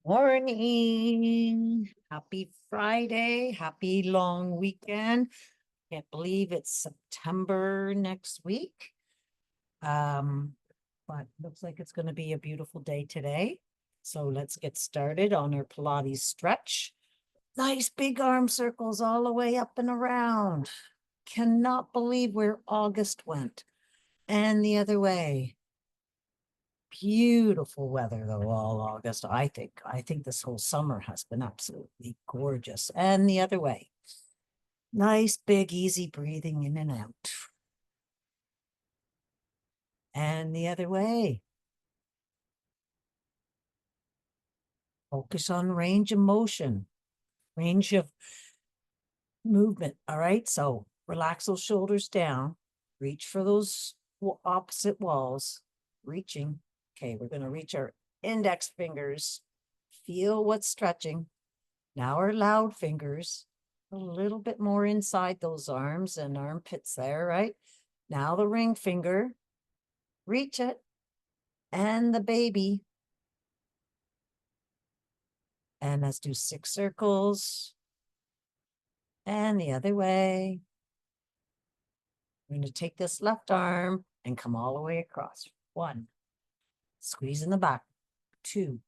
Morning. Happy Friday. Happy long weekend. Can't believe it's September next week. Um, but looks like it's going to be a beautiful day today. So let's get started on our Pilates stretch. Nice big arm circles all the way up and around. Cannot believe where August went. And the other way. Beautiful weather though, all August. I think this whole summer has been absolutely gorgeous. And the other way. Nice, big, easy breathing in and out. And the other way. Focus on range of motion, range of movement. All right. So relax those shoulders down. Reach for those opposite walls. Reaching. Okay, we're going to reach our index fingers. Feel what's stretching. Now our loud fingers, a little bit more inside those arms and armpits there, right? Now the ring finger, reach it, and the baby. And let's do 6 circles. And the other way. We're going to take this left arm and come all the way across. 1, squeeze in the back. 2,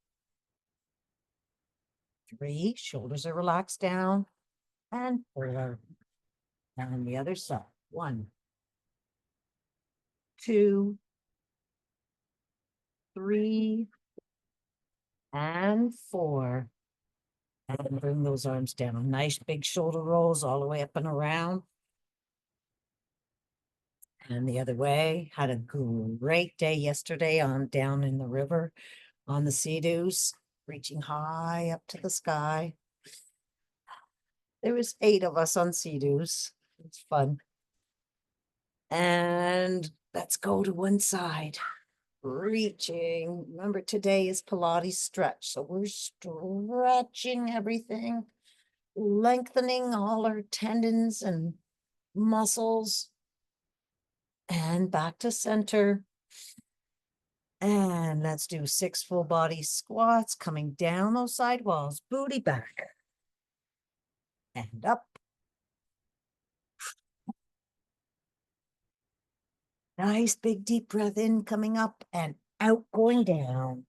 3, shoulders are relaxed down. And 4. And on the other side. 1, 2, 3, and 4. And bring those arms down. Nice big shoulder rolls all the way up and around. And the other way. Had a great day yesterday on down in the river on the sea-doos, reaching high up to the sky. There was 8 of us on sea-doos. It's fun. And let's go to one side. Reaching. Remember, today is Pilates stretch. So we're stretching everything, lengthening all our tendons and muscles. And back to center. And let's do 6 full body squats, coming down those side walls, booty back. And up. Nice big deep breath in, coming up and out, going down.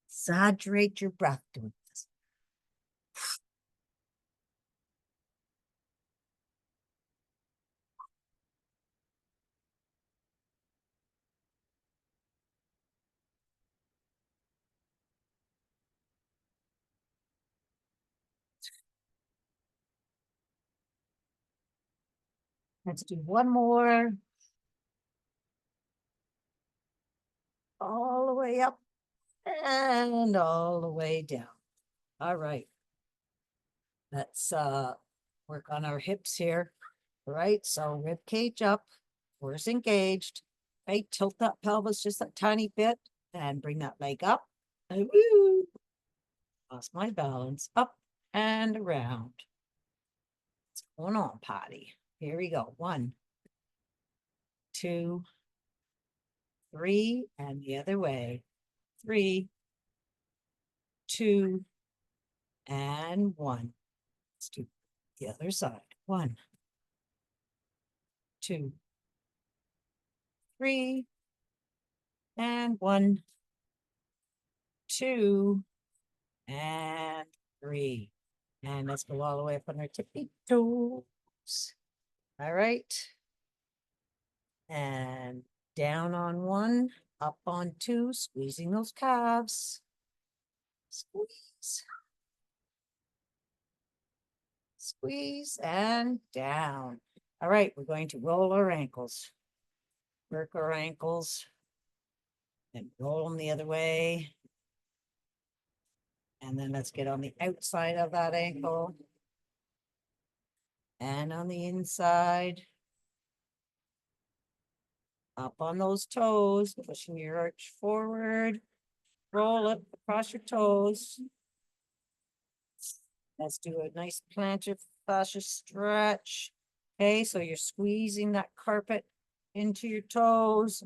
Saturate your breath doing this. Let's do one more. All the way up and all the way down. All right. Let's work on our hips here. All right. So rib cage up, core engaged. Okay, tilt that pelvis just a tiny bit and bring that leg up. And woo, lost my balance. Up and around. What's going on, Patty? Here we go. 1, 2, 3, and the other way. 3, 2, and 1. Let's do the other side. 1, 2, 3, and 1, 2, and 3. And let's go all the way up on our tippy toes. All right. And down on 1, up on 2, squeezing those calves. Squeeze. Squeeze and down. All right, we're going to roll our ankles. Work our ankles and roll them the other way. And then let's get on the outside of that ankle and on the inside. Up on those toes, pushing your arch forward. Roll it across your toes. Let's do a nice plantar fascia stretch. Okay, so you're squeezing that carpet into your toes,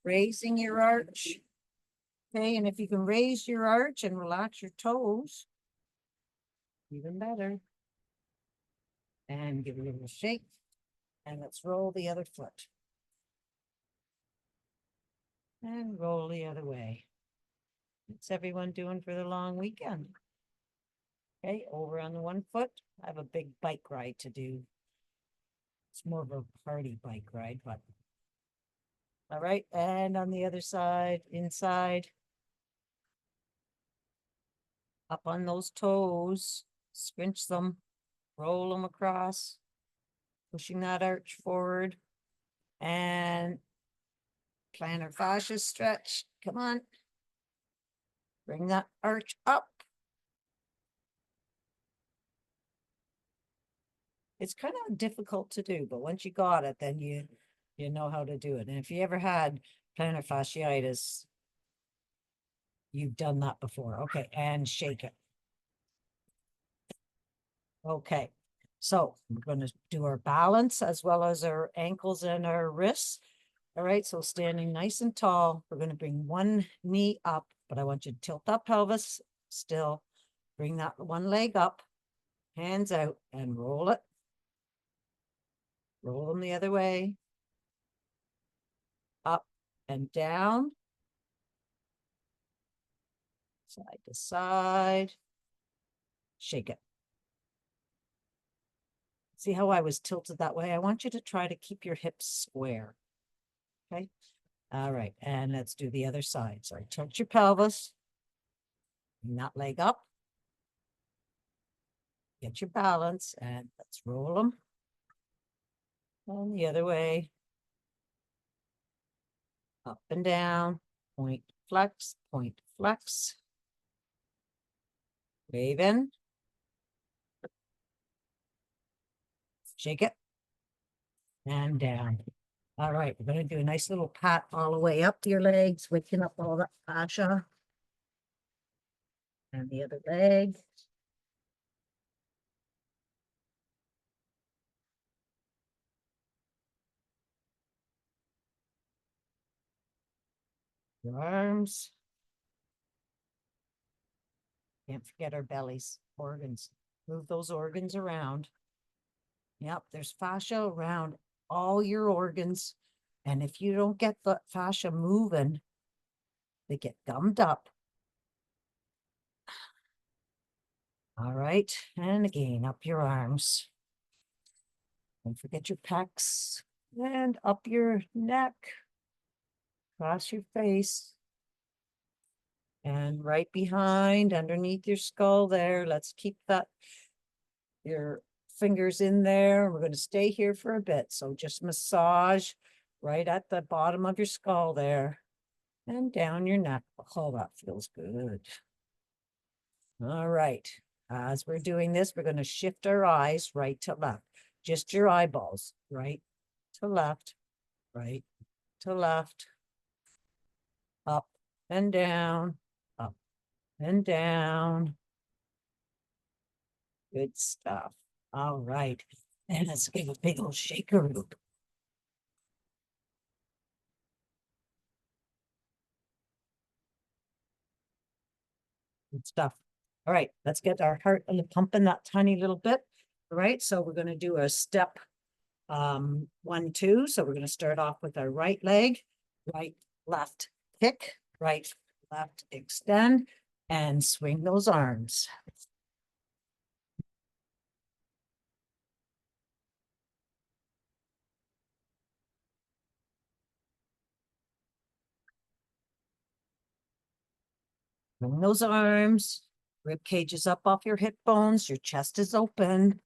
raising your arch. Okay, and if you can raise your arch and relax your toes, even better. And give it a little shake. And let's roll the other foot. And roll the other way. What's everyone doing for the long weekend? Okay, over on the one foot, I have a big bike ride to do. It's more of a party bike ride, but all right. And on the other side, inside, up on those toes, scrunch them, roll them across, pushing that arch forward, and plantar fascia stretch. Come on. Bring that arch up. It's kind of difficult to do, but once you got it, then you know how to do it. And if you ever had plantar fasciitis, you've done that before. Okay, and shake it. Okay, so we're going to do our balance as well as our ankles and our wrists. All right, so standing nice and tall, we're going to bring one knee up, but I want you to tilt that pelvis still. Bring that one leg up, hands out, and roll it. Roll them the other way. Up and down. Side to side. Shake it. See how I was tilted that way? I want you to try to keep your hips square. Okay. All right. And let's do the other side. So tilt your pelvis. Bring that leg up. Get your balance and let's roll them. And the other way. Up and down. Point, flex, point, flex. Wave in. Shake it. And down. All right, we're going to do a nice little pat all the way up your legs, waking up all that fascia. And the other leg. Your arms. Can't forget our bellies, organs. Move those organs around. Yep, there's fascia around all your organs. And if you don't get the fascia moving, they get gummed up. All right, and again, up your arms. Don't forget your pecs. And up your neck. Across your face. And right behind, underneath your skull there. Let's keep that, your fingers in there. We're going to stay here for a bit. So just massage right at the bottom of your skull there. And down your neck. Oh, that feels good. All right. As we're doing this, we're going to shift our eyes right to left. Just your eyeballs. Right to left. Right to left. Up and down. Up and down. Good stuff. All right. And let's give a big old shakeroo. Good stuff. All right, let's get our heart pumping that tiny little bit. All right, so we're going to do a step 1, 2. So we're going to start off with our right leg, right, left, kick, right, left, extend, and swing those arms. Swing those arms. Rib cage is up off your hip bones. Your chest is open.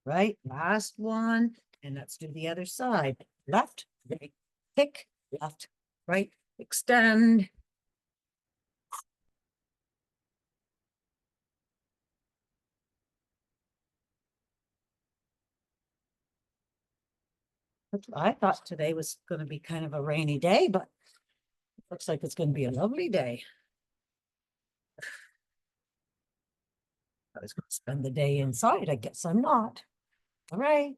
Right, last one. And let's do the other side. Left, right, kick, left, right, extend. I thought today was going to be kind of a rainy day, but it looks like it's going to be a lovely day. I was going to spend the day inside. I guess I'm not. All right.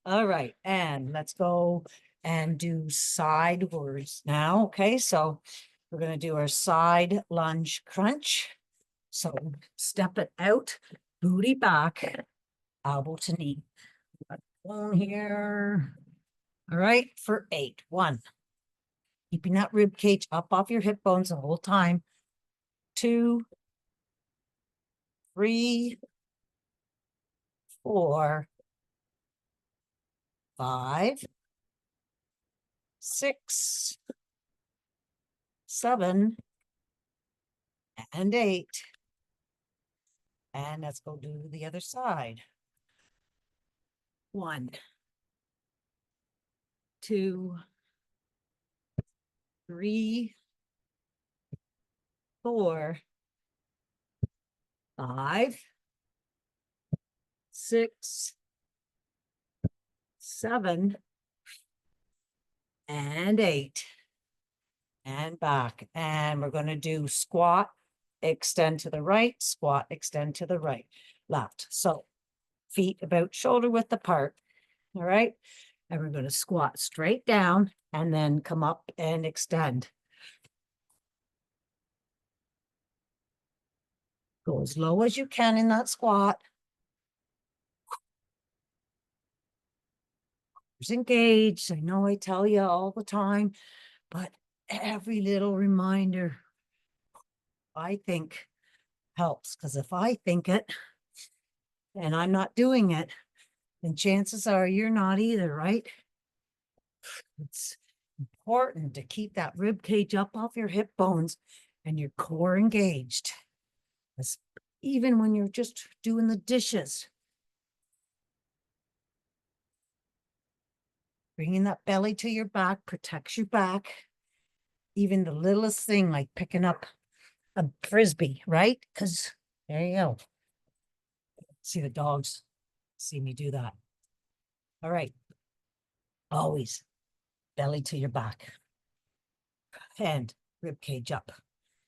All right, and let's go and do sidewards now. Okay, so we're going to do our side lunge crunch. So step it out, booty back, elbow to knee. One here. All right, for 8. 1. Keeping that rib cage up off your hip bones the whole time. 2, 3, 4, 5, 6, 7, and 8. And let's go do the other side. 1, 2, 3, 4, 5, 6, 7, and 8. And back. And we're going to do squat, extend to the right, squat, extend to the right, left. So feet about shoulder width apart. All right. And we're going to squat straight down and then come up and extend. Go as low as you can in that squat. Engaged. I know I tell you all the time, but every little reminder, I think, helps. Because if I think it and I'm not doing it, then chances are you're not either, right? It's important to keep that rib cage up off your hip bones and your core engaged. Even when you're just doing the dishes. Bringing that belly to your back protects your back. Even the littlest thing like picking up a frisbee, right? Because there you go. See the dogs see me do that. All right. Always belly to your back. And rib cage up.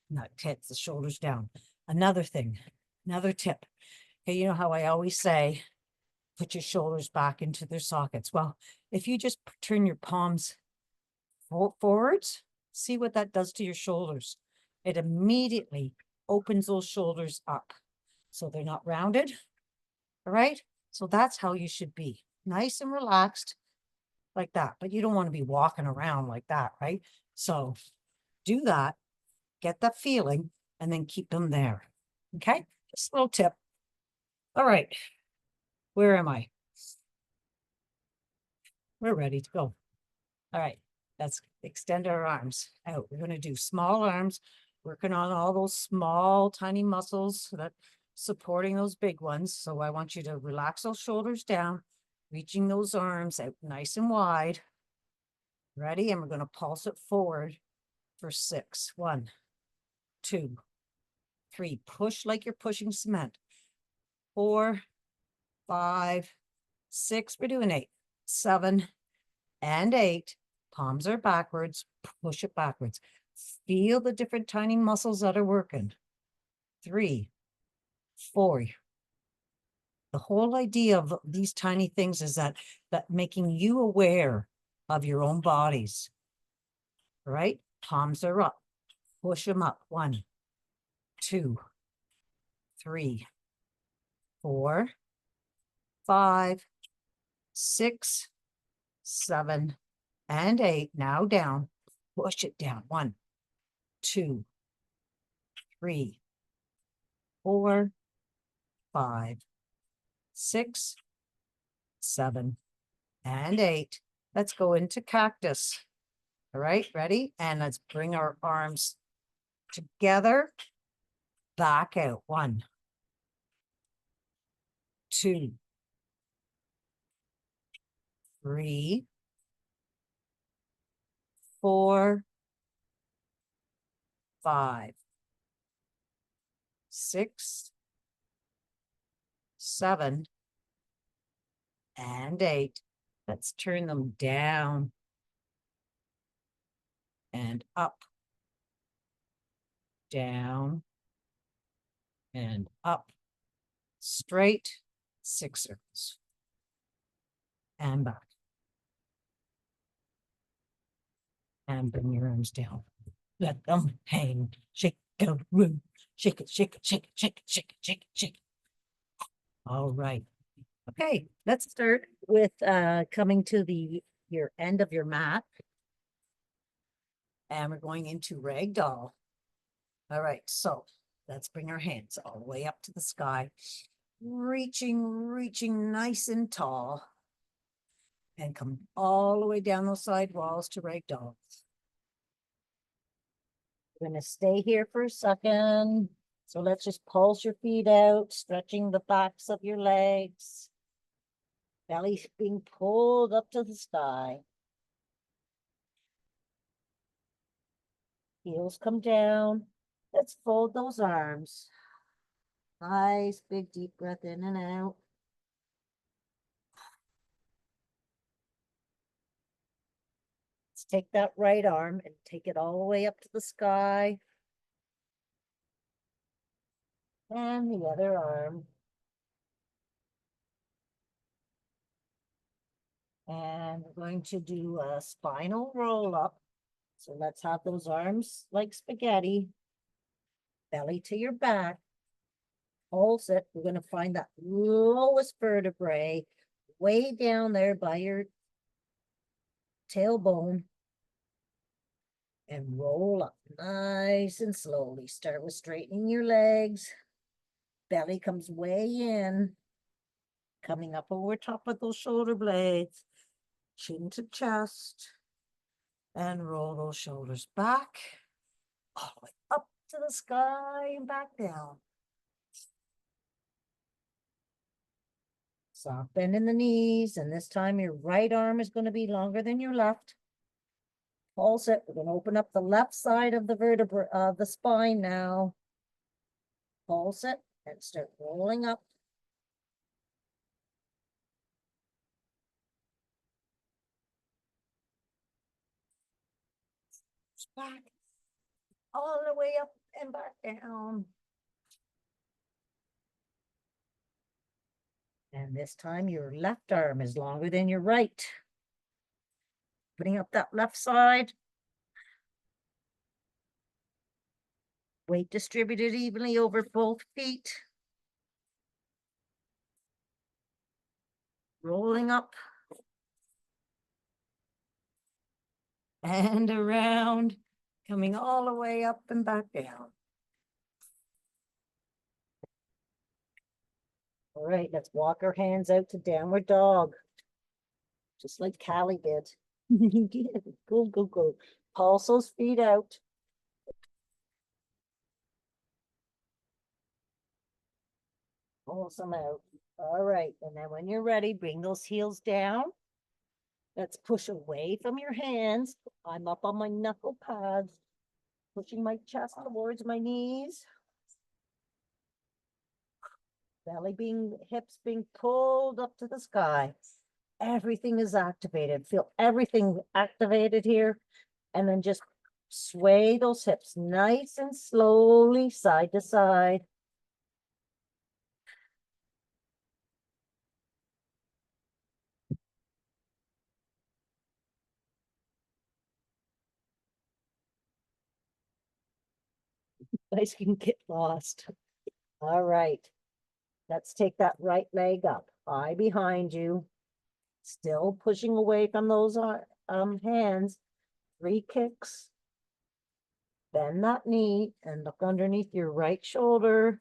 Not tits, the shoulders down. Another thing, another tip. Okay, you know how I always say, put your shoulders back into their sockets. Well, if you just turn your palms forwards, see what that does to your shoulders. It immediately opens those shoulders up. So they're not rounded. All right. So that's how you should be. Nice and relaxed like that. But you don't want to be walking around like that, right? So do that, get that feeling, and then keep them there. Okay. Just a little tip. All right. Where am I? We're ready to go. All right. Let's extend our arms out. We're going to do small arms, working on all those small, tiny muscles that supporting those big ones. So I want you to relax those shoulders down, reaching those arms out nice and wide. Ready? And we're going to pulse it forward for 6. 1, 2, 3. Push like you're pushing cement. 4, 5, 6. We're doing 8, 7, and 8. Palms are backwards. Push it backwards. Feel the different tiny muscles that are working. 3, 4. The whole idea of these tiny things is that making you aware of your own bodies. All right? Palms are up. Push them up. 1, 2, 3, 4, 5, 6, 7, and 8. Now down. Push it down. 1, 2, 3, 4, 5, 6, 7, and 8. Let's go into cactus. All right, ready? And let's bring our arms together. Back out. 1, 2, 3, 4, 5, 6, 7, and 8. Let's turn them down and up, down, and up, straight, 6 circles. and back. And bring your arms down. Let them hang. Shake the room. Shake it, shake it, shake it, shake it, shake it, shake it, shake it. All right. Okay, let's start with coming to your end of your mat. And we're going into ragdoll. All right, so let's bring our hands all the way up to the sky. Reaching nice and tall. And come all the way down those side walls to ragdoll. We're going to stay here for a second. So let's just pulse your feet out, stretching the backs of your legs. Belly being pulled up to the sky. Heels come down. Let's fold those arms. Nice, big, deep breath in and out. Let's take that right arm and take it all the way up to the sky. And the other arm. And we're going to do a spinal roll up. So let's have those arms like spaghetti. Belly to your back. Pulse it. We're going to find that lowest vertebrae way down there by your tailbone. And roll up nice and slowly. Start with straightening your legs. Belly comes way in. Coming up over top of those shoulder blades. Chin to chest. And roll those shoulders back. All the way up to the sky and back down. Soft bend in the knees. And this time your right arm is going to be longer than your left. Pulse it. We're going to open up the left side of the vertebra of the spine now. Pulse it and start rolling up. Back. All the way up and back down. And this time your left arm is longer than your right. Putting up that left side. Weight distributed evenly over both feet. Rolling up. And around. Coming all the way up and back down. All right, let's walk our hands out to downward dog. Just like Callie did. Go, go, go. Pulse those feet out. Pulse them out. All right, and then when you're ready, bring those heels down. Let's push away from your hands. I'm up on my knuckle pads, pushing my chest towards my knees. Belly hips being pulled up to the sky. Everything is activated. Feel everything activated here. And then just sway those hips nice and slowly side to side. You guys can get lost. All right. Let's take that right leg up. Eye behind you. Still pushing away from those hands. 3 kicks. Bend that knee and look underneath your right shoulder.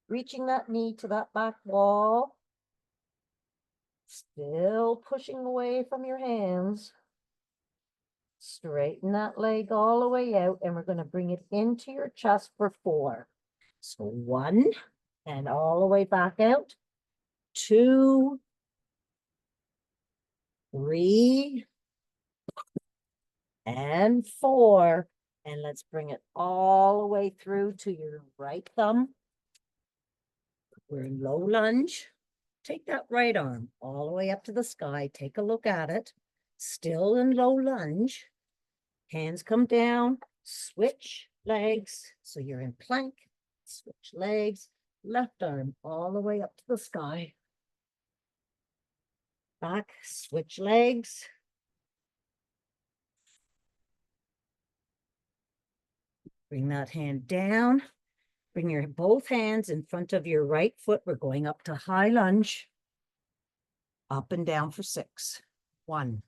Reaching that knee to that back wall. Still pushing away from your hands. Straighten that leg all the way out, and we're going to bring it into your chest for 4. So 1, and all the way back out. 2, 3, and 4. And let's bring it all the way through to your right thumb. We're in low lunge. Take that right arm all the way up to the sky. Take a look at it. Still in low lunge. Hands come down. Switch legs. So you're in plank. Switch legs. Left arm all the way up to the sky. back, switch legs. Bring that hand down. Bring your both hands in front of your right foot. We're going up to high lunge. Up and down for 6. 1,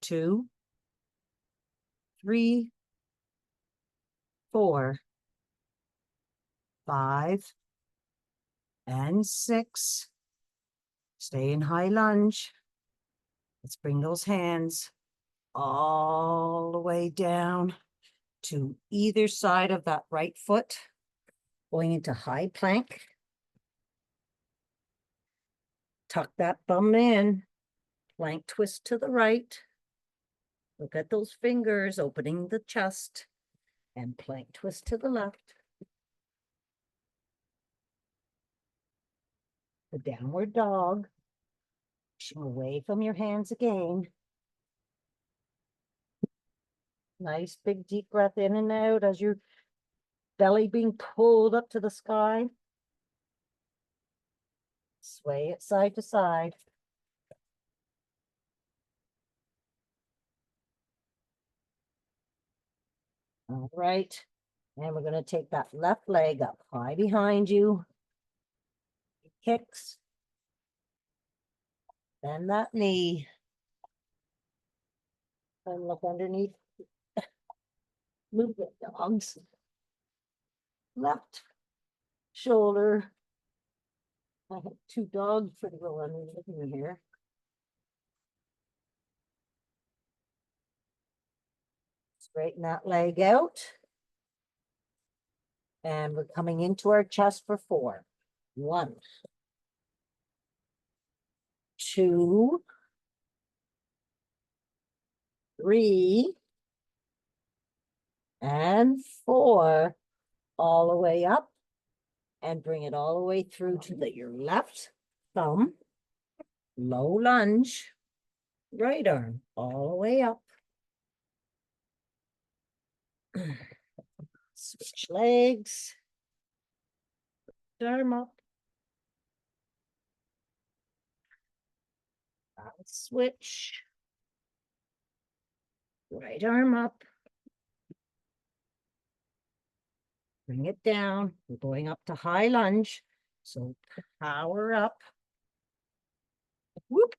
2, 3, 4, 5, and 6. Stay in high lunge. Let's bring those hands all the way down to either side of that right foot, going into high plank. Tuck that bum in, plank twist to the right. Look at those fingers opening the chest, and plank twist to the left. The downward dog. Pushing away from your hands again. Nice big deep breath in and out as your belly being pulled up to the sky. Sway it side to side. All right. And we're going to take that left leg up high behind you. Kicks. Bend that knee. And look underneath. Movement dogs. Left shoulder. I have 2 dogs pretty well underneath me here. Straighten that leg out. And we're coming into our chest for 4. 1, 2, 3, and 4. All the way up. And bring it all the way through to your left thumb. Low lunge. Right arm all the way up. Switch legs. Arm up. Switch. Right arm up. Bring it down. We're going up to high lunge. So power up. Whoop.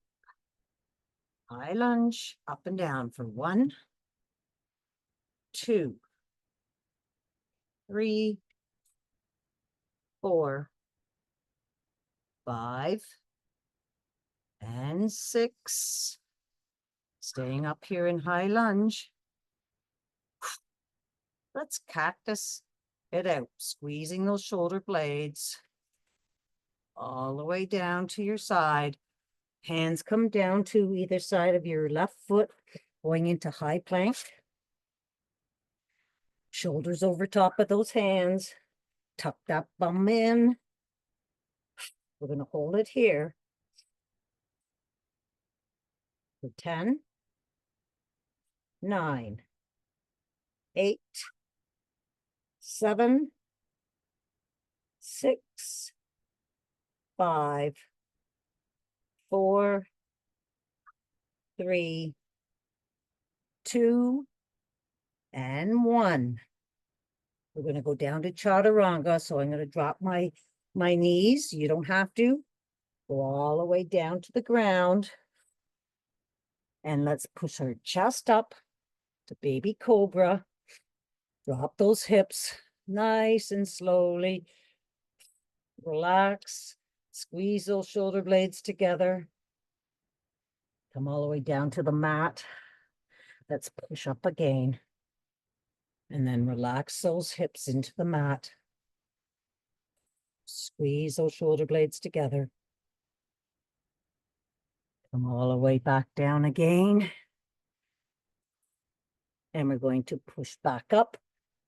High lunge. Up and down for 1, 2, 3, 4, 5, and 6. Staying up here in high lunge. Let's cactus it out, squeezing those shoulder blades all the way down to your side. Hands come down to either side of your left foot, going into high plank. Shoulders over top of those hands. Tuck that bum in. We're going to hold it here for 10, 9, 8, 7, 6, 5, 4, 3, 2, and 1. We're going to go down to chaturanga. So I'm going to drop my knees. You don't have to. Go all the way down to the ground. And let's push our chest up to baby cobra. Drop those hips nice and slowly. Relax. Squeeze those shoulder blades together. Come all the way down to the mat. Let's push up again. And then relax those hips into the mat. Squeeze those shoulder blades together. Come all the way back down again. And we're going to push back up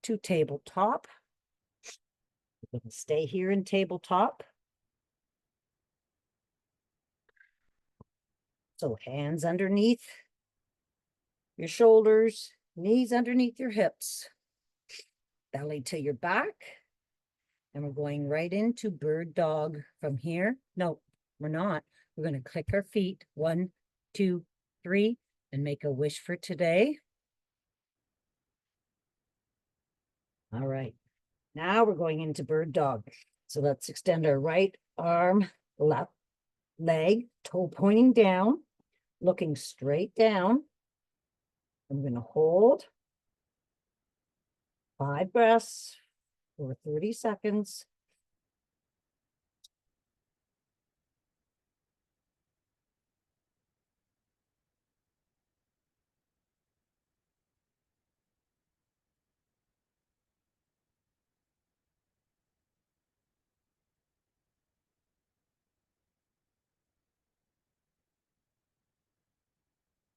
to tabletop. We're going to stay here in tabletop. So hands underneath your shoulders, knees underneath your hips, belly to your back. And we're going right into bird dog from here. No, we're not. We're going to click our feet. 1, 2, 3, and make a wish for today. All right. Now we're going into bird dog. So let's extend our right arm, left leg, toe pointing down, looking straight down. I'm going to hold 5 breaths for 30 seconds.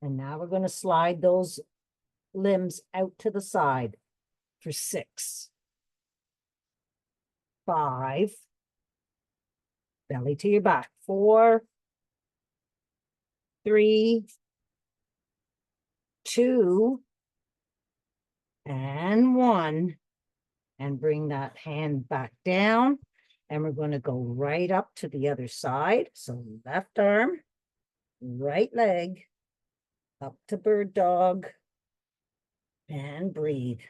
And now we're going to slide those limbs out to the side for 6, 5, belly to your back, 4, 3, 2, and 1. And bring that hand back down. And we're going to go right up to the other side. So left arm, right leg, up to bird dog, and breathe.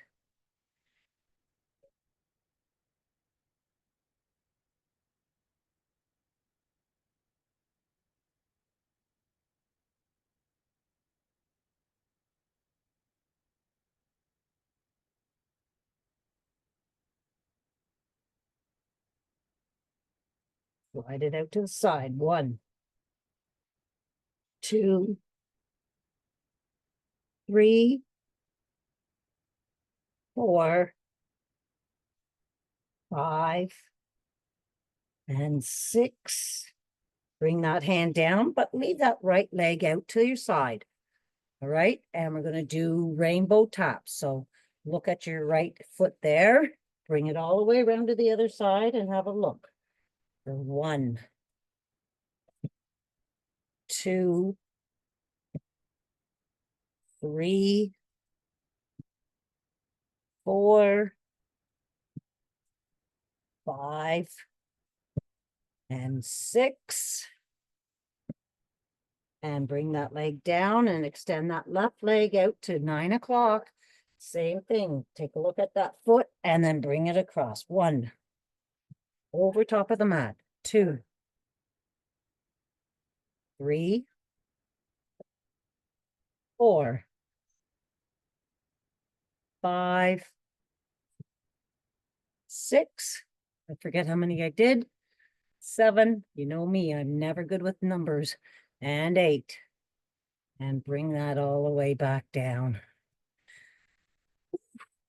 Slide it out to the side. 1, 2, 3, 4, 5, and 6. Bring that hand down, but leave that right leg out to your side. All right. And we're going to do rainbow taps. So look at your right foot there. Bring it all the way around to the other side and have a look. 1, 2, 3, 4, 5, and 6. And bring that leg down and extend that left leg out to 9 o'clock. Same thing. Take a look at that foot and then bring it across. 1, over top of the mat. 2, 3, 4, 5, 6. I forget how many I did. 7. You know me, I'm never good with numbers. And 8. And bring that all the way back down.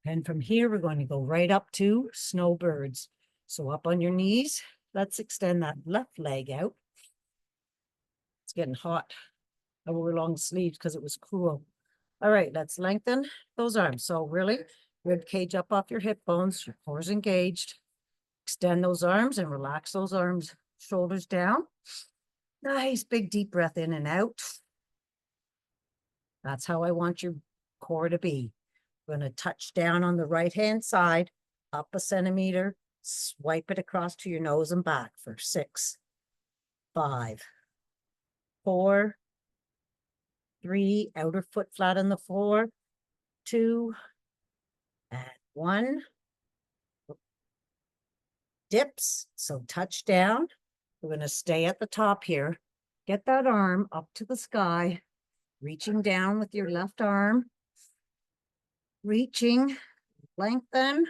And from here, we're going to go right up to snowbirds. So up on your knees, let's extend that left leg out. It's getting hot. I wore long sleeves because it was cool. All right, let's lengthen those arms. So really, rib cage up off your hip bones, your core's engaged. Extend those arms and relax those arms, shoulders down. Nice big deep breath in and out. That's how I want your core to be. We're going to touch down on the right-hand side, up a centimeter, swipe it across to your nose and back for 6, 5, 4, 3, outer foot flat on the floor, 2, and 1. Dips, so touch down. We're going to stay at the top here. Get that arm up to the sky, reaching down with your left arm. Reaching, lengthen.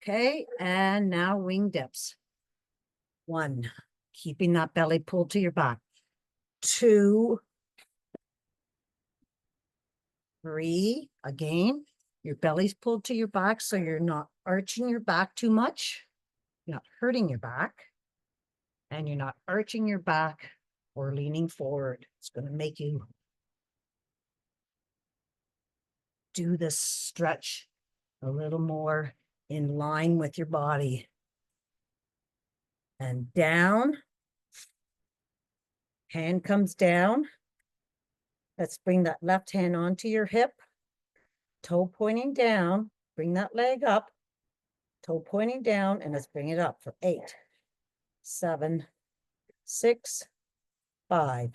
Okay, and now wing dips. 1, keeping that belly pulled to your back. 2, 3, again, your belly's pulled to your back so you're not arching your back too much. You're not hurting your back. And you're not arching your back or leaning forward. It's going to make you do this stretch a little more in line with your body. And down. Hand comes down. Let's bring that left hand onto your hip. Toe pointing down. Bring that leg up. Toe pointing down, and let's bring it up for 8, 7, 6, 5,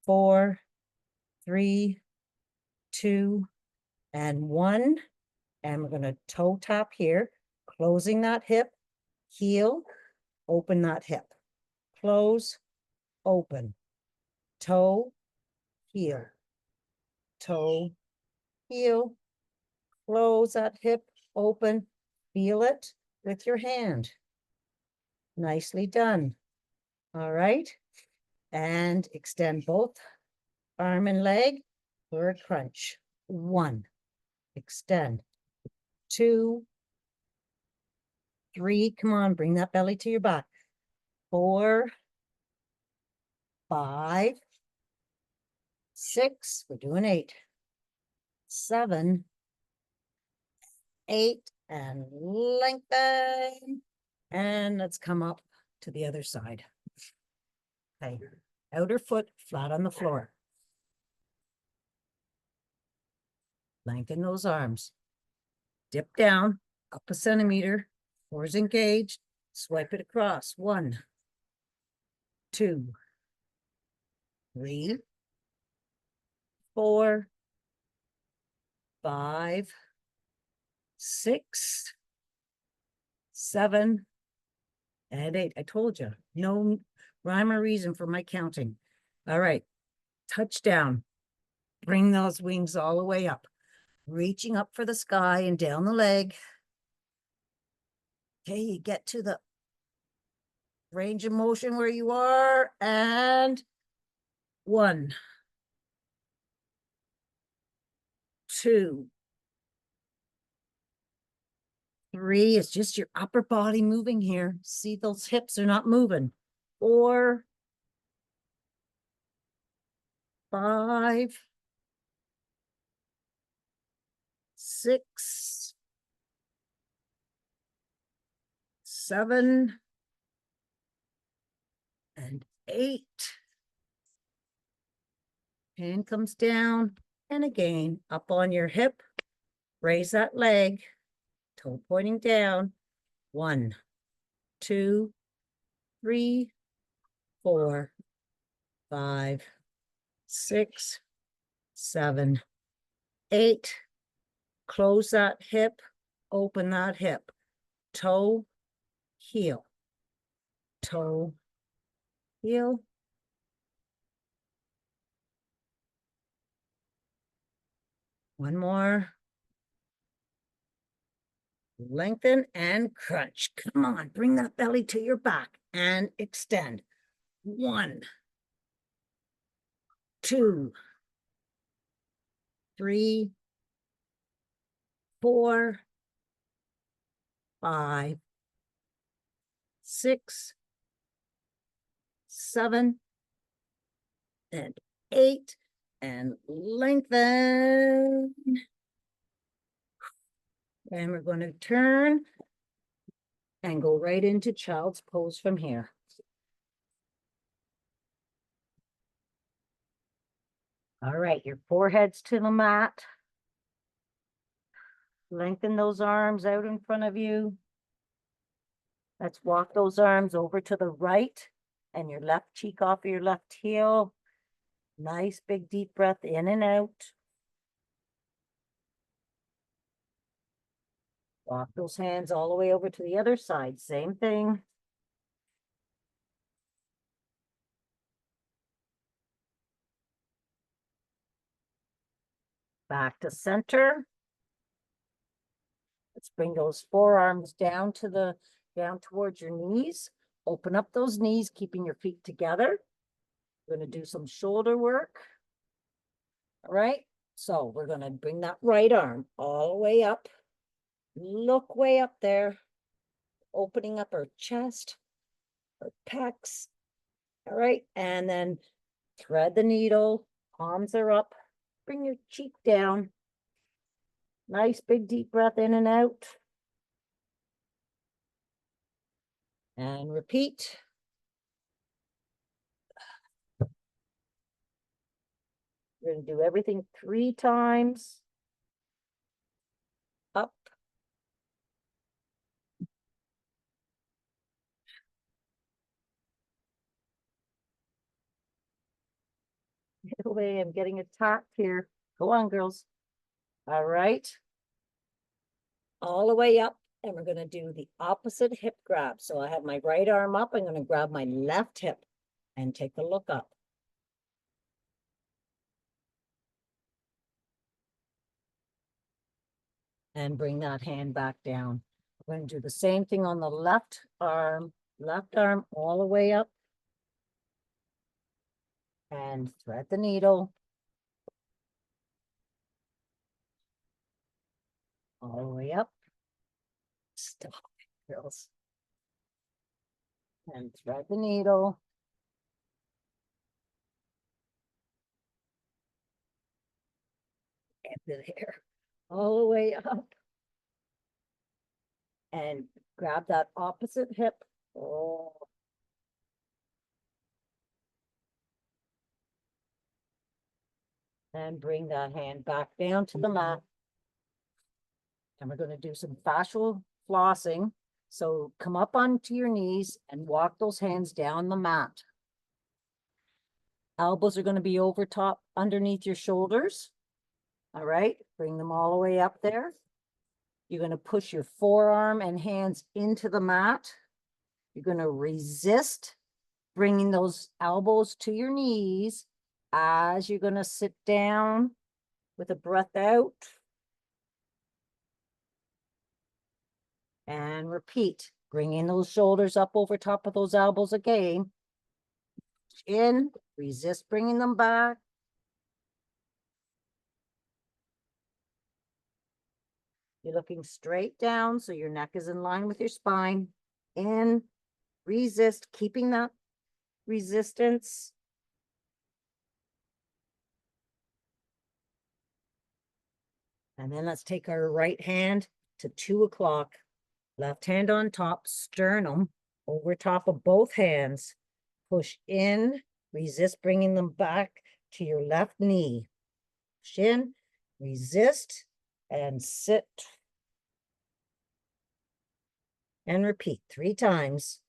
4, 3, 2, and 1. And we're going to toe tap here, closing that hip, heel, open that hip, close, open, toe, heel, toe, heel, close that hip, open, feel it with your hand. Nicely done. All right. And extend both arm and leg for a crunch. 1, extend, 2, 3, come on, bring that belly to your back. 4, 5, 6, we're doing 8, 7, 8, and lengthen. And let's come up to the other side. Okay, outer foot flat on the floor. Lengthen those arms. Dip down, up a centimeter, core is engaged, swipe it across. 1, 2, 3, 4, 5, 6, 7, and 8. I told you, no rhyme or reason for my counting. All right, touch down. Bring those wings all the way up, reaching up for the sky and down the leg. Okay, you get to the range of motion where you are, and 1, 2, 3. It's just your upper body moving here. See, those hips are not moving. 4, 5, 6, 7, and 8. Hand comes down, and again, up on your hip. Raise that leg, toe pointing down. 1, 2, 3, 4, 5, 6, 7, 8. Close that hip, open that hip. Toe, heel, toe, heel. One more. Lengthen and crunch. Come on, bring that belly to your back and extend. 1, 2, 3, 4, 5, 6, 7, and 8. And lengthen. And we're going to turn and go right into child's pose from here. All right, your forehead's to the mat. Lengthen those arms out in front of you. Let's walk those arms over to the right and your left cheek off of your left heel. Nice big deep breath in and out. Walk those hands all the way over to the other side. Same thing. Back to center. Let's bring those forearms down towards your knees. Open up those knees, keeping your feet together. We're going to do some shoulder work. All right. So we're going to bring that right arm all the way up. Look way up there. Opening up our chest, our pecs. All right. And then thread the needle. Palms are up. Bring your cheek down. Nice big deep breath in and out. And repeat. We're going to do everything 3 times. Up. Get away, I'm getting attacked here. Go on, girls. All right. All the way up, and we're gonna do the opposite hip grab. So I have my right arm up, I'm gonna grab my left hip and take a look up. And bring that hand back down. We're going to do the same thing on the left arm all the way up. And thread the needle. All the way up. Stop it, girls. And thread the needle. End it here. All the way up. And grab that opposite hip. Oh. And bring that hand back down to the mat. And we're going to do some fascial flossing. So come up onto your knees and walk those hands down the mat. Elbows are going to be over top underneath your shoulders. All right, bring them all the way up there. You're going to push your forearm and hands into the mat. You're going to resist bringing those elbows to your knees as you're going to sit down with a breath out. And repeat, bringing those shoulders up over top of those elbows again. In, resist bringing them back. You're looking straight down, so your neck is in line with your spine. In, resist, keeping that resistance. And then let's take our right hand to 2 o'clock. Left hand on top, sternum over top of both hands. Push in, resist bringing them back to your left knee. Push in, resist, and sit. And repeat 3 times.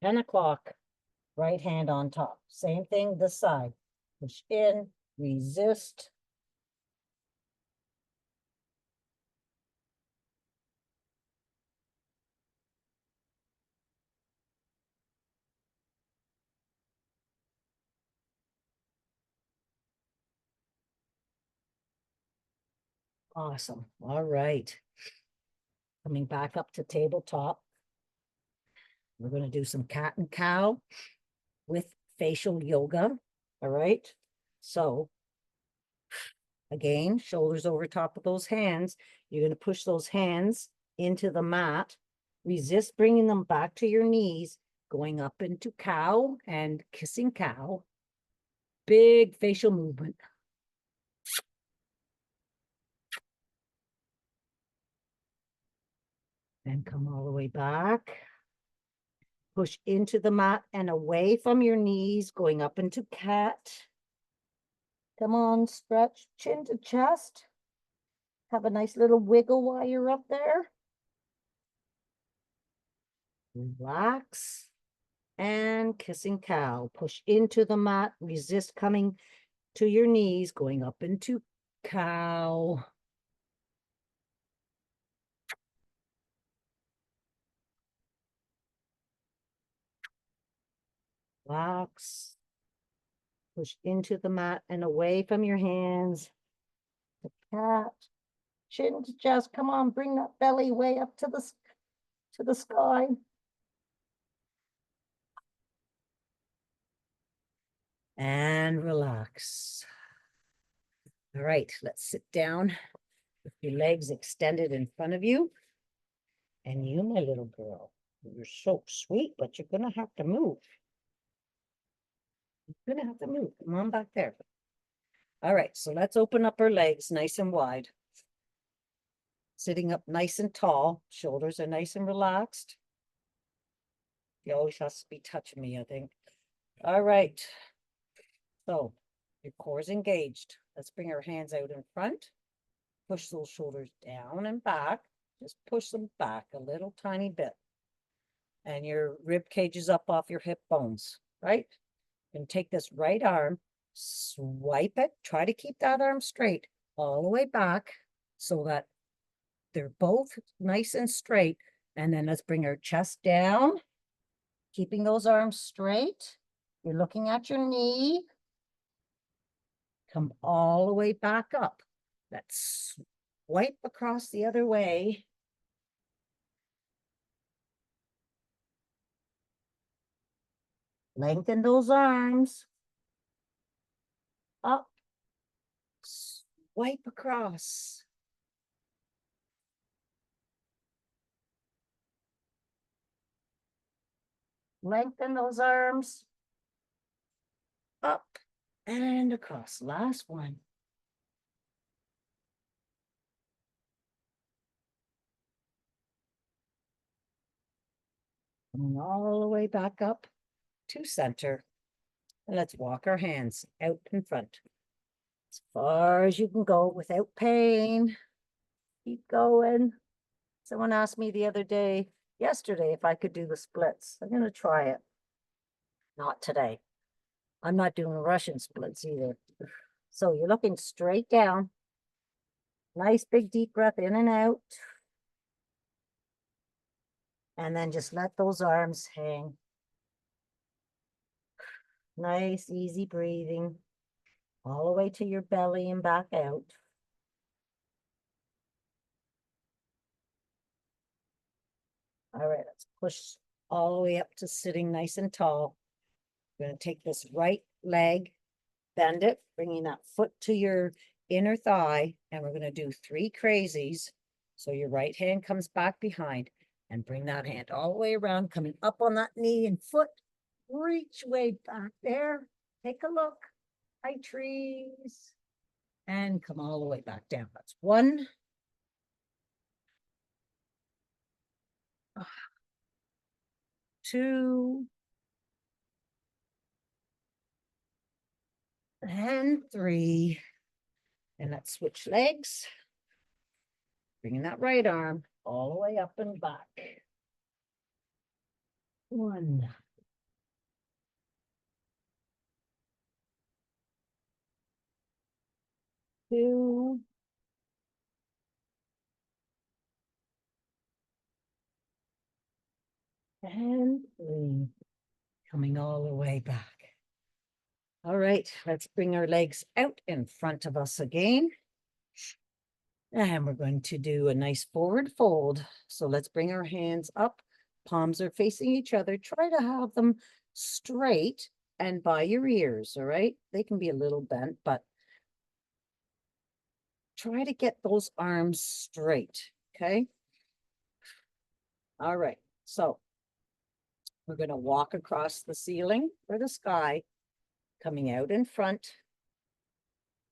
Ten o'clock, right hand on top. Same thing this side. Push in, resist. Awesome. All right. Coming back up to tabletop. We're going to do some cat and cow with facial yoga. All right. So again, shoulders over top of those hands. You're going to push those hands into the mat. Resist bringing them back to your knees, going up into cow and kissing cow. Big facial movement. And come all the way back. Push into the mat and away from your knees, going up into cat. Come on, stretch chin to chest. Have a nice little wiggle while you're up there. Relax. And kissing cow. Push into the mat. Resist coming to your knees, going up into cow. Relax. Push into the mat and away from your hands. The cat. Chin to chest. Come on, bring that belly way up to the sky. And relax. All right, let's sit down with your legs extended in front of you. And you, my little girl, you're so sweet, but you're going to have to move. You're going to have to move. Come on back there. All right, so let's open up our legs nice and wide. Sitting up nice and tall. Shoulders are nice and relaxed. You always has to be touching me, I think. All right. So your core is engaged. Let's bring our hands out in front. push those shoulders down and back. Just push them back a little tiny bit. And your rib cage is up off your hip bones, right? And take this right arm, swipe it, try to keep that arm straight all the way back so that they're both nice and straight. And then let's bring our chest down, keeping those arms straight. You're looking at your knee. Come all the way back up. Let's swipe across the other way. Lengthen those arms. Up. Swipe across. Lengthen those arms. Up and across. Last one. Coming all the way back up to center. And let's walk our hands out in front. As far as you can go without pain. Keep going. Someone asked me the other day, yesterday, if I could do the splits. I'm going to try it. Not today. I'm not doing Russian splits either. So you're looking straight down. Nice big deep breath in and out. And then just let those arms hang. Nice, easy breathing. All the way to your belly and back out. All right, let's push all the way up to sitting nice and tall. We're going to take this right leg, bend it, bringing that foot to your inner thigh, and we're going to do 3 crazies. So your right hand comes back behind and bring that hand all the way around, coming up on that knee and foot. Reach way back there. Take a look. High trees. And come all the way back down. That's 1. 2. And 3. And let's switch legs. Bringing that right arm all the way up and back. 1. 2. And 3. Coming all the way back. All right, let's bring our legs out in front of us again. And we're going to do a nice forward fold. So let's bring our hands up. Palms are facing each other. Try to have them straight and by your ears, all right? They can be a little bent, but try to get those arms straight, okay? All right, so we're going to walk across the ceiling or the sky, coming out in front.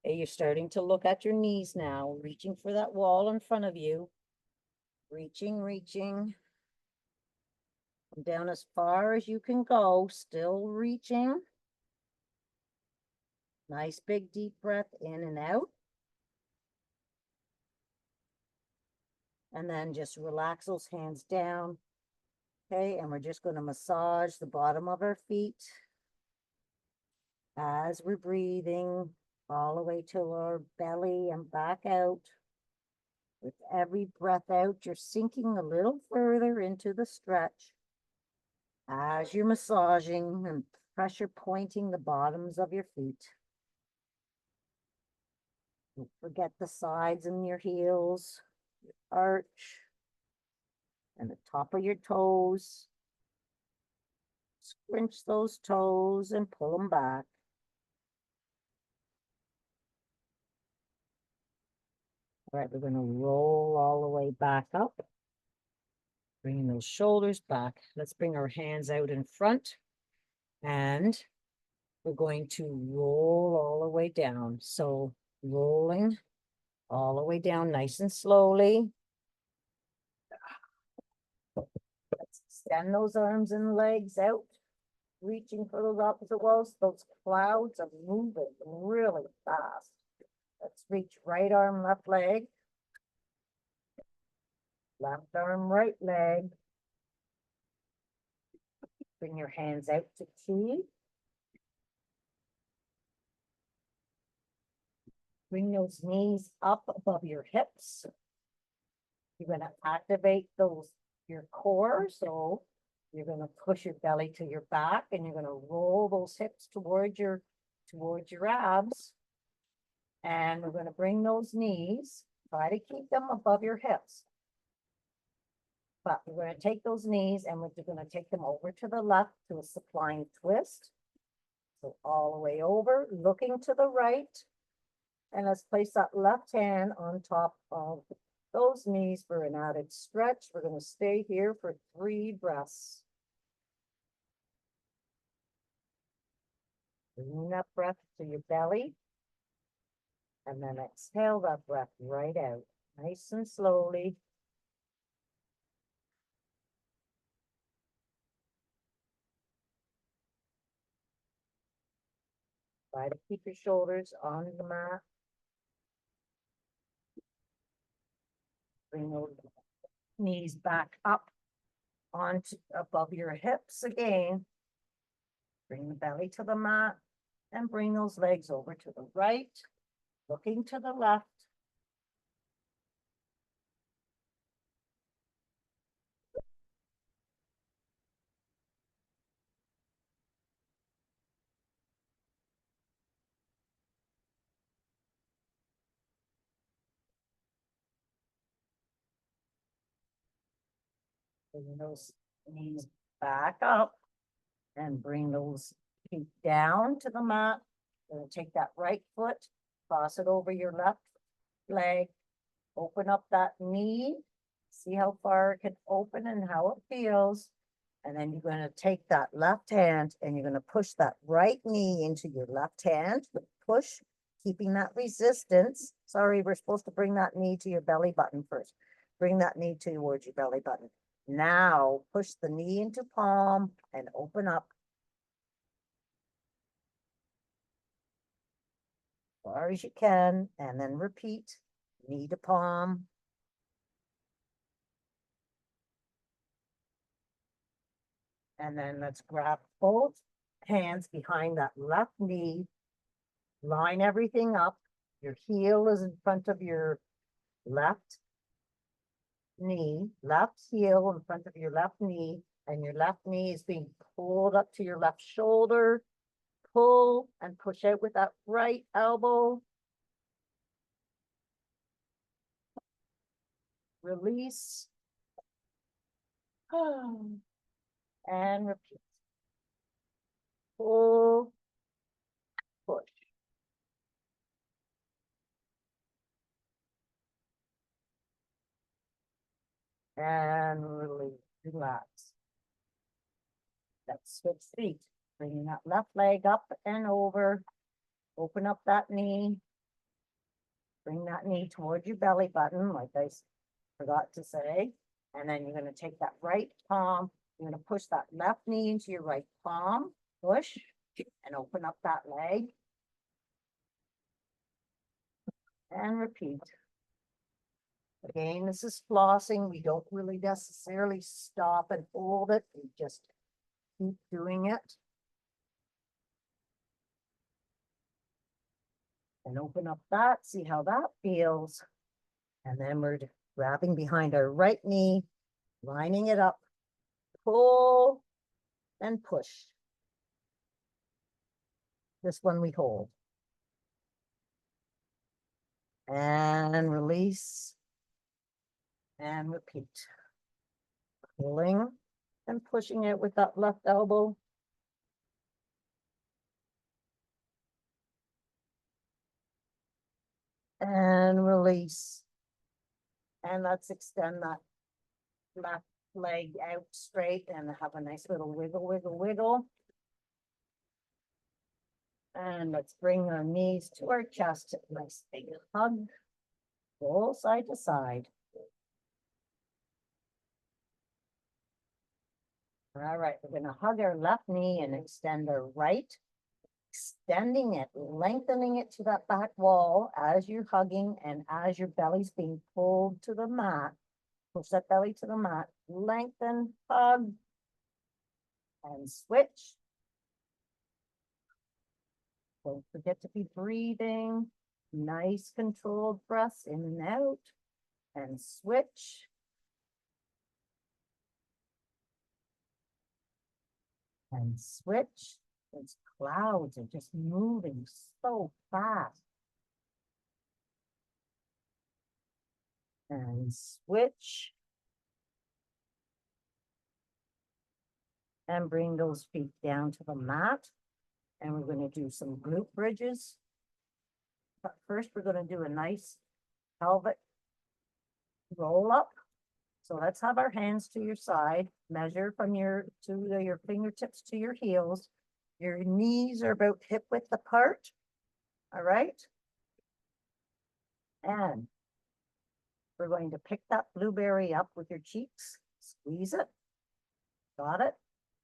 Okay, you're starting to look at your knees now, reaching for that wall in front of you. Reaching. Come down as far as you can go, still reaching. Nice big deep breath in and out. And then just relax those hands down. Okay, and we're just going to massage the bottom of our feet as we're breathing all the way to our belly and back out. With every breath out, you're sinking a little further into the stretch as you're massaging and pressure pointing the bottoms of your feet. Don't forget the sides and your heels, your arch, and the top of your toes. Scrunch those toes and pull them back. All right, we're going to roll all the way back up. Bringing those shoulders back. Let's bring our hands out in front. And we're going to roll all the way down. So rolling all the way down nice and slowly. Let's extend those arms and legs out. Reaching for those opposite walls. Those clouds are moving really fast. Let's reach right arm, left leg. Left arm, right leg. Bring your hands out to T. Bring those knees up above your hips. You're going to activate your core. So you're going to push your belly to your back and you're going to roll those hips towards your abs. And we're going to bring those knees, try to keep them above your hips. But we're going to take those knees and we're going to take them over to the left to a supine twist. So all the way over, looking to the right. And let's place that left hand on top of those knees for an added stretch. We're going to stay here for 3 breaths. Bring that breath to your belly. And then exhale that breath right out, nice and slowly. Try to keep your shoulders on the mat. Bring those knees back up onto above your hips again. Bring the belly to the mat and bring those legs over to the right, looking to the left. Bring those knees back up and bring those feet down to the mat. Gonna take that right foot, cross it over your left leg, open up that knee, see how far it can open and how it feels. And then you're going to take that left hand and you're going to push that right knee into your left hand. Push, keeping that resistance. Sorry, we're supposed to bring that knee to your belly button first. Bring that knee towards your belly button. Now push the knee into palm and open up. As far as you can, and then repeat. Knee to palm. And then let's grab both hands behind that left knee. Line everything up. Your heel is in front of your left knee, left heel in front of your left knee, and your left knee is being pulled up to your left shoulder. Pull and push out with that right elbow. Release. And repeat. Pull, push. And release, relax. Let's switch feet. Bringing that left leg up and over. Open up that knee. Bring that knee towards your belly button, like I forgot to say. And then you're going to take that right palm. You're going to push that left knee into your right palm. Push and open up that leg. And repeat. Again, this is flossing. We don't really necessarily stop and hold it. We just keep doing it. And open up that, see how that feels. And then we're grabbing behind our right knee, lining it up, pull and push. This one we hold. And release. And repeat. Pulling and pushing it with that left elbow. And release. And let's extend that left leg out straight and have a nice little wiggle, wiggle, wiggle. And let's bring our knees to our chest. Nice big hug. Roll side to side. All right, we're going to hug our left knee and extend our right. Extending it, lengthening it to that back wall as you're hugging and as your belly's being pulled to the mat. Push that belly to the mat, lengthen, hug, and switch. Don't forget to be breathing. Nice controlled breaths in and out, and switch. And switch. Those clouds are just moving so fast. And switch. And bring those feet down to the mat. And we're going to do some glute bridges. But first, we're going to do a nice pelvic roll up. So let's have our hands to your side. Measure from your fingertips to your heels. Your knees are about hip width apart. All right. And we're going to pick that blueberry up with your cheeks. Squeeze it. Got it.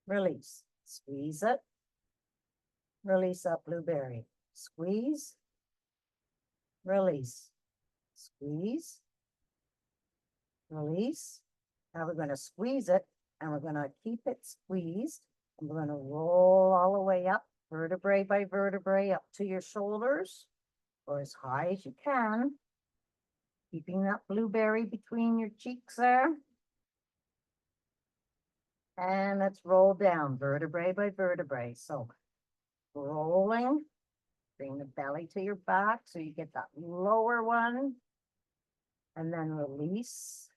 Release. Squeeze it. Release that blueberry. Squeeze. Release. Squeeze. Release. Now we're going to squeeze it, and we're going to keep it squeezed. And we're going to roll all the way up, vertebrae by vertebrae, up to your shoulders, or as high as you can. Keeping that blueberry between your cheeks there. And let's roll down, vertebrae by vertebrae. So rolling, bring the belly to your back so you get that lower one. And then release.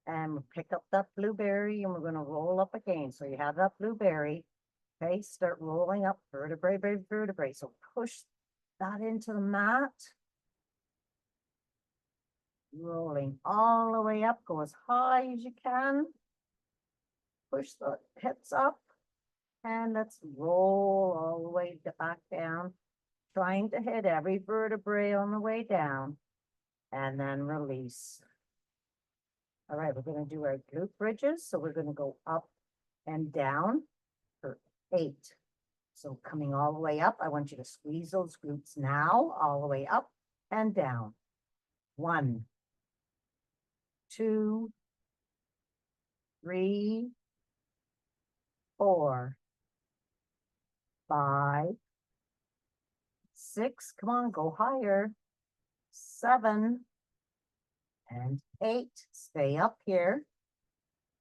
And we'll pick up that blueberry, and we're going to roll up again. So you have that blueberry. Okay, start rolling up vertebrae by vertebrae. So push that into the mat. Rolling all the way up. Go as high as you can. Push the hips up. And let's roll all the way back down. Trying to hit every vertebrae on the way down. And then release. All right, we're going to do our glute bridges. So we're going to go up and down for 8. So coming all the way up, I want you to squeeze those glutes now, all the way up and down. 1, 2, 3, 4, 5, 6. Come on, go higher. 7 and 8. Stay up here.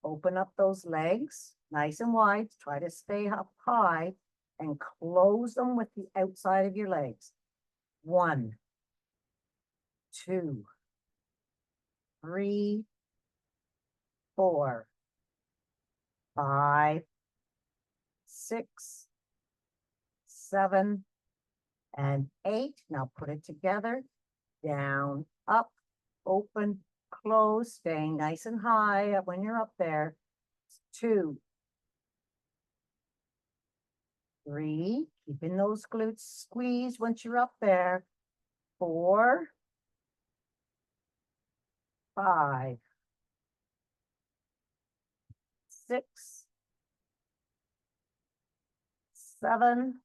Open up those legs nice and wide. Try to stay up high and close them with the outside of your legs. 1, 2, 3, 4, 5, 6, 7, and 8. Now put it together. Down, up, open, close, staying nice and high when you're up there. 2, 3, keeping those glutes squeezed once you're up there. 4, 5, 6, 7,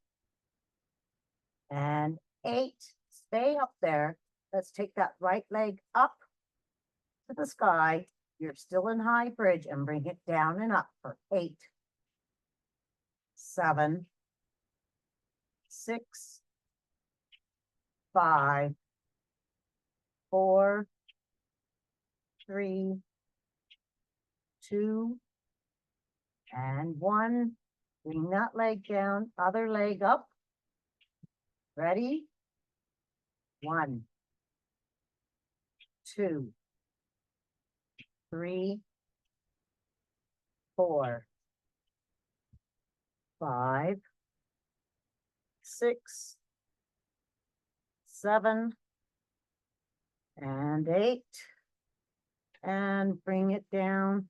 and 8. Stay up there. Let's take that right leg up to the sky. You're still in high bridge, and bring it down and up for 8, 7, 6, 5, 4, 3, 2, and 1. Bring that leg down, other leg up. Ready? 1, 2, 3, 4, 5, 6, 7, and 8. And bring it down.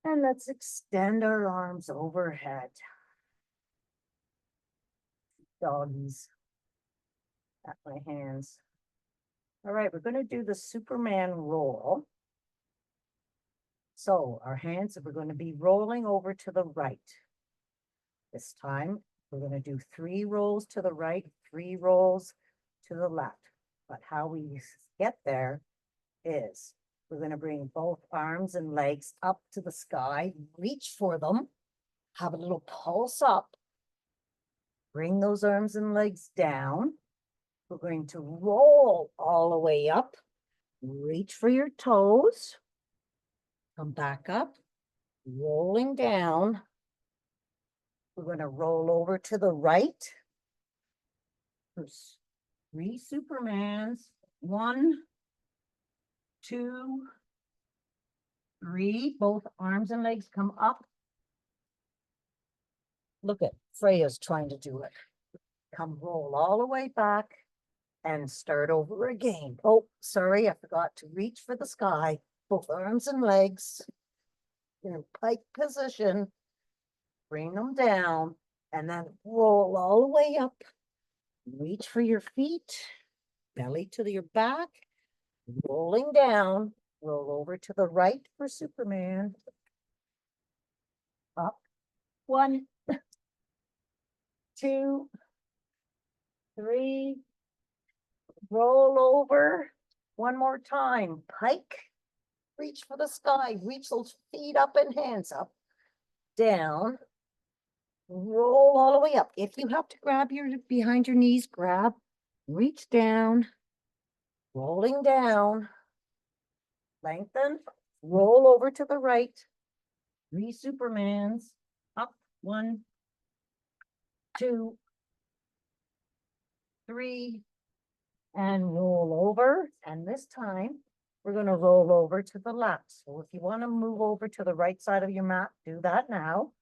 And let's extend our arms overhead. Doggies. At my hands. All right, we're going to do the Superman roll. So our hands, we're going to be rolling over to the right. This time, we're going to do 3 rolls to the right, 3 rolls to the left. But how we get there is we're going to bring both arms and legs up to the sky, reach for them, have a little pulse up, bring those arms and legs down. We're going to roll all the way up, reach for your toes, come back up, rolling down. We're going to roll over to the right. There's 3 Supermans. 1, 2, 3. Both arms and legs come up. Look at Freya's trying to do it. Come roll all the way back and start over again. Oh, sorry, I forgot to reach for the sky. Both arms and legs in a pike position. Bring them down and then roll all the way up. Reach for your feet, belly to your back, rolling down. Roll over to the right for Superman. Up. 1, 2, 3. Roll over. One more time. Pike. Reach for the sky. Reach those feet up and hands up. Down. Roll all the way up. If you have to grab your behind your knees, grab. Reach down. Rolling down. Lengthen. Roll over to the right. 3 Supermans. Up. 1, 2, 3. And roll over. And this time, we're going to roll over to the left. So if you want to move over to the right side of your mat, do that now.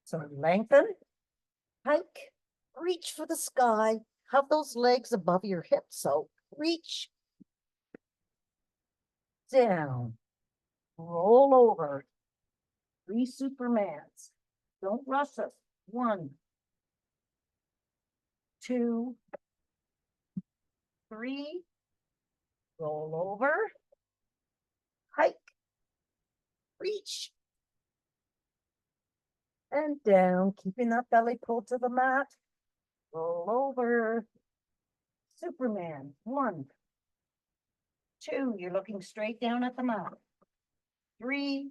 So lengthen, hike, reach for the sky, have those legs above your hips. So reach, down, roll over, 3 Supermans. Don't rush us. 1, 2, 3, roll over, hike, reach, and down, keeping that belly pulled to the mat. Roll over. Superman. 1, 2. You're looking straight down at the mat. 3.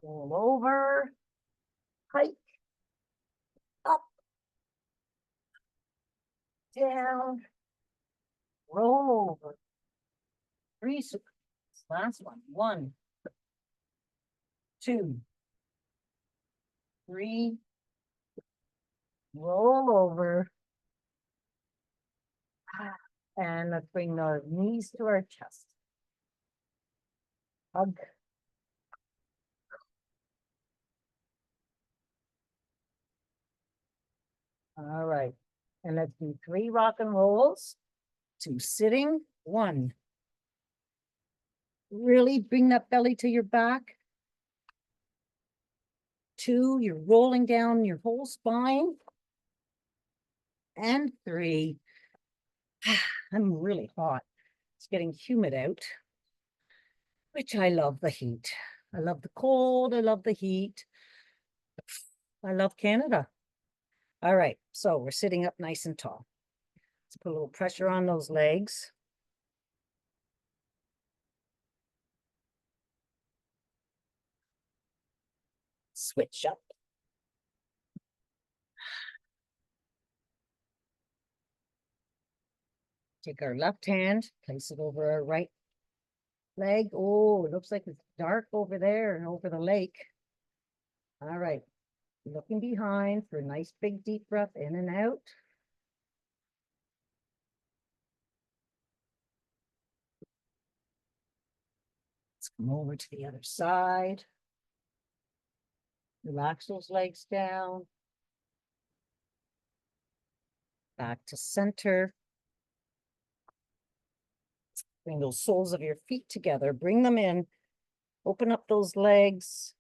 Roll over. Hike. Up. Down. Roll over. 3 Supermans. Last one. 1, 2, 3. Roll over. And let's bring our knees to our chest. Hug. All right. And let's do 3 rock and rolls. 2 sitting. 1. Really bring that belly to your back. 2, you're rolling down your whole spine. And 3. I'm really hot. It's getting humid out, which I love the heat. I love the cold. I love the heat. I love Canada. All right, so we're sitting up nice and tall. Let's put a little pressure on those legs. Switch up. Take our left hand, place it over our right leg. Oh, it looks like it's dark over there and over the lake. All right, looking behind for a nice big deep breath in and out. Let's come over to the other side. Relax those legs down. Back to center. Bring those soles of your feet together. Bring them in. Open up those legs.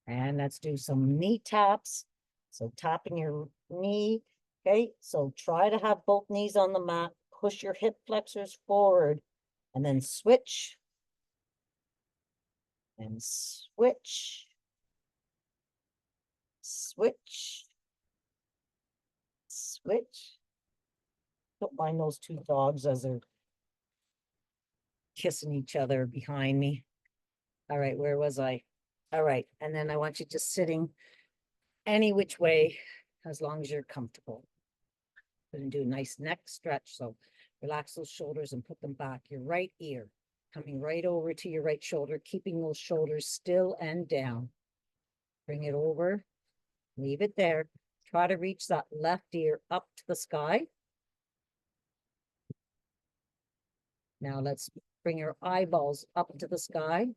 And let's do some knee taps. So tapping your knee. Okay, so try to have both knees on the mat. Push your hip flexors forward. And then switch. And switch. Switch. Switch. Don't mind those two dogs as they're kissing each other behind me. All right, where was I? All right, and then I want you just sitting any which way as long as you're comfortable. We're gonna do a nice neck stretch. So relax those shoulders and put them back. Your right ear coming right over to your right shoulder, keeping those shoulders still and down. Bring it over, leave it there. Try to reach that left ear up to the sky. Now let's bring your eyeballs up to the sky.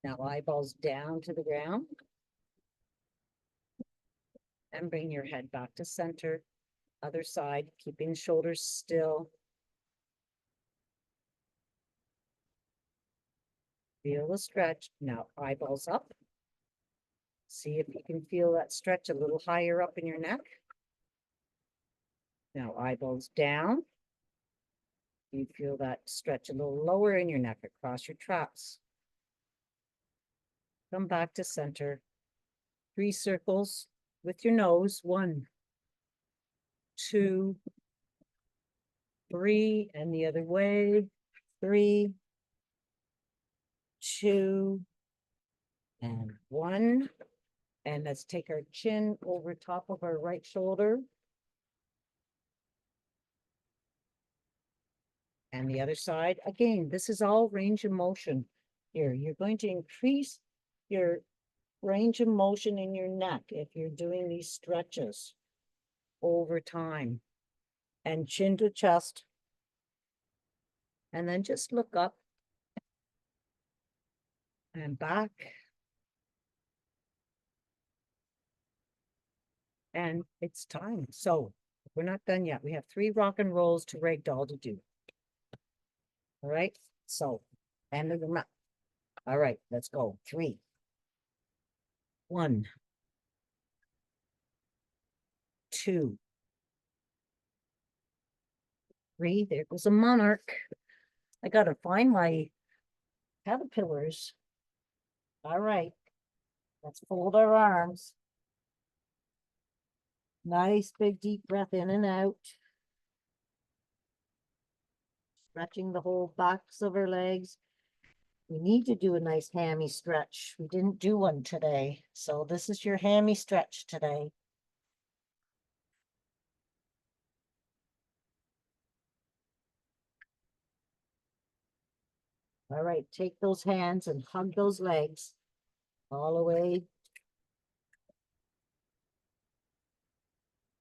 Now eyeballs down to the ground. And bring your head back to center. Other side, keeping shoulders still. Feel the stretch. Now eyeballs up. See if you can feel that stretch a little higher up in your neck. Now eyeballs down. You feel that stretch a little lower in your neck across your traps. Come back to center. 3 circles with your nose. 1, 2, 3, and the other way. 3, 2, and 1. And let's take our chin over top of our right shoulder. And the other side. Again, this is all range of motion here. You're going to increase your range of motion in your neck if you're doing these stretches over time. And chin to chest. And then just look up and back. And it's time. So we're not done yet. We have 3 rock and rolls to ragdoll to do. All right. So, and them up. All right, let's go. 3, 1, 2, 3. There goes a monarch. I gotta find my caterpillars. All right. Let's fold our arms. Nice big deep breath in and out. Stretching the whole backs of our legs. We need to do a nice hammy stretch. We didn't do one today. So this is your hammy stretch today. All right, take those hands and hug those legs all the way.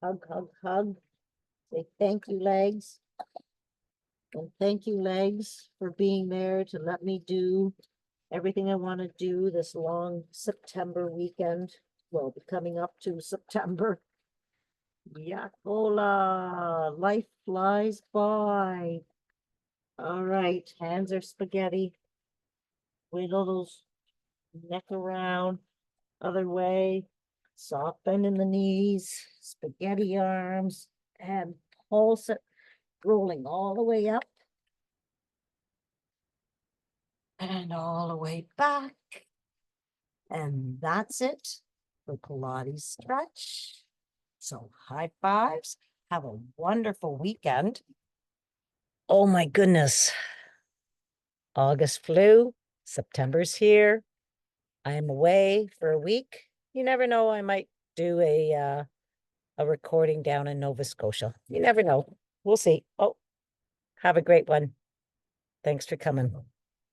Hug, hug, hug. Say thank you, legs. And thank you, legs, for being there to let me do everything I want to do this long September weekend. Well, coming up to September. Yakola, life flies by. All right, hands are spaghetti. Wiggle those neck around, other way. Soft bend in the knees, spaghetti arms, and pulse it, rolling all the way up. And all the way back. And that's it for Pilates stretch. So high fives. Have a wonderful weekend. Oh my goodness. August flew. September's here. I am away for a week. You never know. I might do a recording down in Nova Scotia. You never know. We'll see. Oh, have a great one. Thanks for coming.